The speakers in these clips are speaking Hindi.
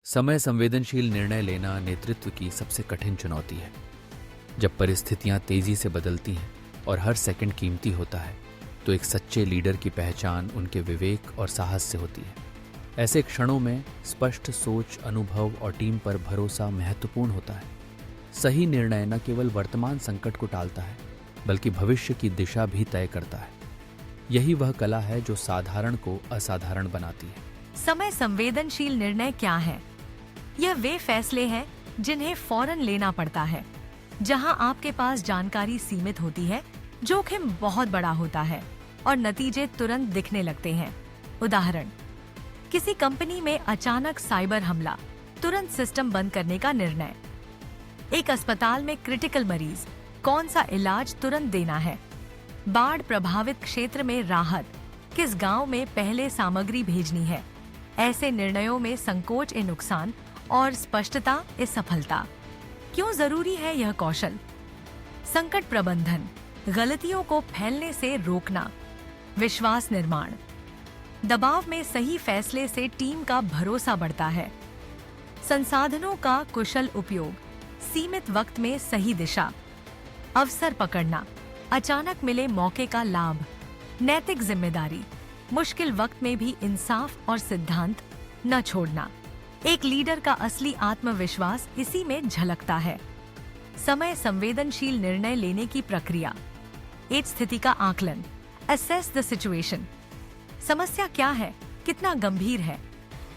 समय संवेदनशील निर्णय लेना नेतृत्व की सबसे कठिन चुनौती है। जब परिस्थितियां तेजी से बदलती हैं और हर सेकंड कीमती होता है, तो एक सच्चे लीडर की पहचान उनके विवेक और साहस से होती है। ऐसे क्षणों में स्पष्ट सोच, अनुभव और टीम पर भरोसा महत्वपूर्ण होता है। सही निर्णय न केवल वर्तमान संकट को टालता है, बल्कि भविष्य की दिशा भी तय करता है। यही वह कला है जो साधारण को असाधारण बनाती है। समय संवेदनशील निर्णय क्या है? यह वे फैसले हैं जिन्हें फौरन लेना पड़ता है, जहां आपके पास जानकारी सीमित होती है, जोखिम बहुत बड़ा होता है और नतीजे तुरंत दिखने लगते हैं। उदाहरण, किसी कंपनी में अचानक साइबर हमला, तुरंत सिस्टम बंद करने का निर्णय। एक अस्पताल में क्रिटिकल मरीज, कौन सा इलाज तुरंत देना है। बाढ़ प्रभावित क्षेत्र में राहत, किस गांव में पहले सामग्री भेजनी है। ऐसे निर्णयों में संकोच ए नुकसान और स्पष्टता ए सफलता। क्यों जरूरी है यह कौशल? संकट प्रबंधन, गलतियों को फैलने से रोकना, विश्वास निर्माण। दबाव में सही फैसले से टीम का भरोसा बढ़ता है। संसाधनों का कुशल उपयोग, सीमित वक्त में सही दिशा। अवसर पकड़ना, अचानक मिले मौके का लाभ। नैतिक जिम्मेदारी, मुश्किल वक्त में भी इंसाफ और सिद्धांत न छोड़ना। एक लीडर का असली आत्मविश्वास इसी में झलकता है। समय संवेदनशील निर्णय लेने की प्रक्रिया। एक स्थिति का आकलन, असेस द सिचुएशन। समस्या क्या है, कितना गंभीर है,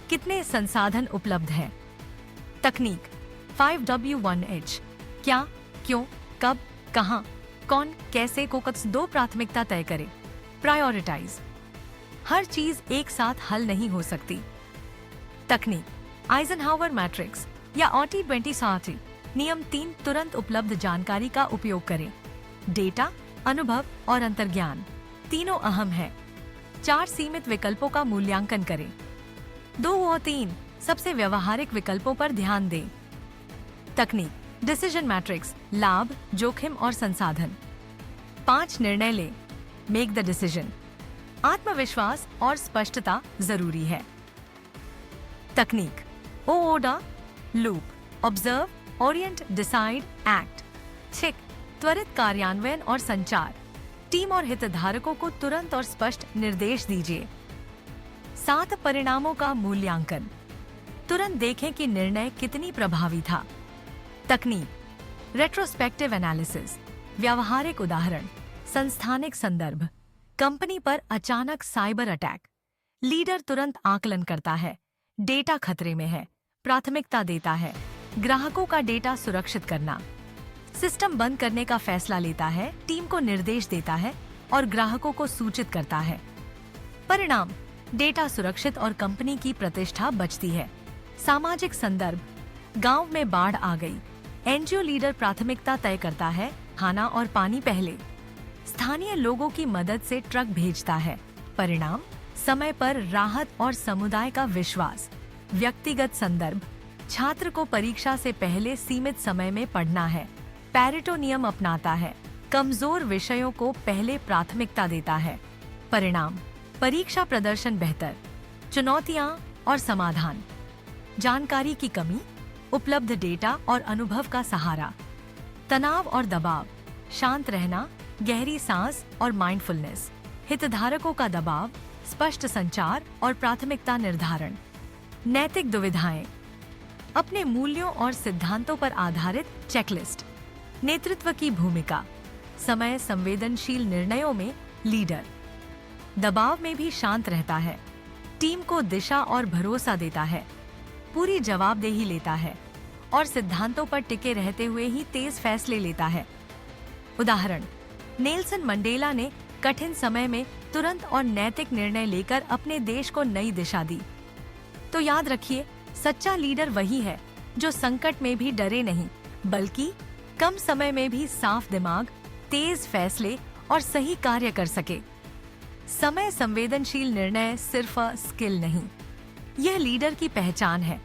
कितने संसाधन उपलब्ध हैं। तकनीक 5W1H, क्या, क्यों, कब, कहां, कौन, कैसे को कुछ 2 प्राथमिकता तय करें। प्रायोरिटाइज, हर चीज एक साथ हल नहीं हो सकती। तकनीक आइजनहावर मैट्रिक्स या OT2060 नियम 3, तुरंत उपलब्ध जानकारी का उपयोग करें। डेटा, अनुभव और अंतर्ज्ञान तीनों अहम है। 4 सीमित विकल्पों का मूल्यांकन करें। 2 और 3 सबसे व्यवहारिक विकल्पों पर ध्यान दें। तकनीक डिसीजन मैट्रिक्स, लाभ, जोखिम और संसाधन। 5 निर्णय लें, मेक द डिसीजन। आत्मविश्वास और स्पष्टता जरूरी है। तकनीक OODA, loop, observe, Orient, decide, act. ठीक, त्वरित कार्यान्वयन और संचार। टीम और हितधारकों को तुरंत और स्पष्ट निर्देश दीजिए। 7 परिणामों का मूल्यांकन, तुरंत देखें कि निर्णय कितनी प्रभावी था। तकनीक रेट्रोस्पेक्टिव एनालिसिस, व्यावहारिक उदाहरण, संस्थानिक संदर्भ। कंपनी पर अचानक साइबर अटैक, लीडर तुरंत आकलन करता है, डेटा खतरे में है, प्राथमिकता देता है। ग्राहकों का डेटा सुरक्षित करना, सिस्टम बंद करने का फैसला लेता है, टीम को निर्देश देता है और ग्राहकों को सूचित करता है। परिणाम, डेटा सुरक्षित और कंपनी की प्रतिष्ठा बचती है। सामाजिक संदर्भ, गांव में बाढ़ आ गई, एनजीओ लीडर प्राथमिकता तय करता है, खाना और पानी पहले। स्थानीय लोगों की मदद से ट्रक भेजता है। परिणाम, समय पर राहत और समुदाय का विश्वास। व्यक्तिगत संदर्भ, छात्र को परीक्षा से पहले सीमित समय में पढ़ना है, पैरेटो नियम अपनाता है, कमजोर विषयों को पहले प्राथमिकता देता है। परिणाम, परीक्षा प्रदर्शन बेहतर। चुनौतियां और समाधान, जानकारी की कमी, उपलब्ध डेटा और अनुभव का सहारा। तनाव और दबाव, शांत रहना, गहरी सांस और माइंडफुलनेस। हितधारकों का दबाव, स्पष्ट संचार और प्राथमिकता निर्धारण। नैतिक दुविधाएं, अपने मूल्यों और सिद्धांतों पर आधारित चेकलिस्ट। नेतृत्व की भूमिका, समय संवेदनशील निर्णयों में लीडर दबाव में भी शांत रहता है, टीम को दिशा और भरोसा देता है, पूरी जवाबदेही लेता है और सिद्धांतों पर टिके रहते हुए ही तेज फैसले लेता है। उदाहरण, नेल्सन मंडेला ने कठिन समय में तुरंत और नैतिक निर्णय लेकर अपने देश को नई दिशा दी। तो याद रखिए, सच्चा लीडर वही है जो संकट में भी डरे नहीं, बल्कि कम समय में भी साफ दिमाग, तेज फैसले और सही कार्य कर सके। समय संवेदनशील निर्णय सिर्फ स्किल नहीं, यह लीडर की पहचान है।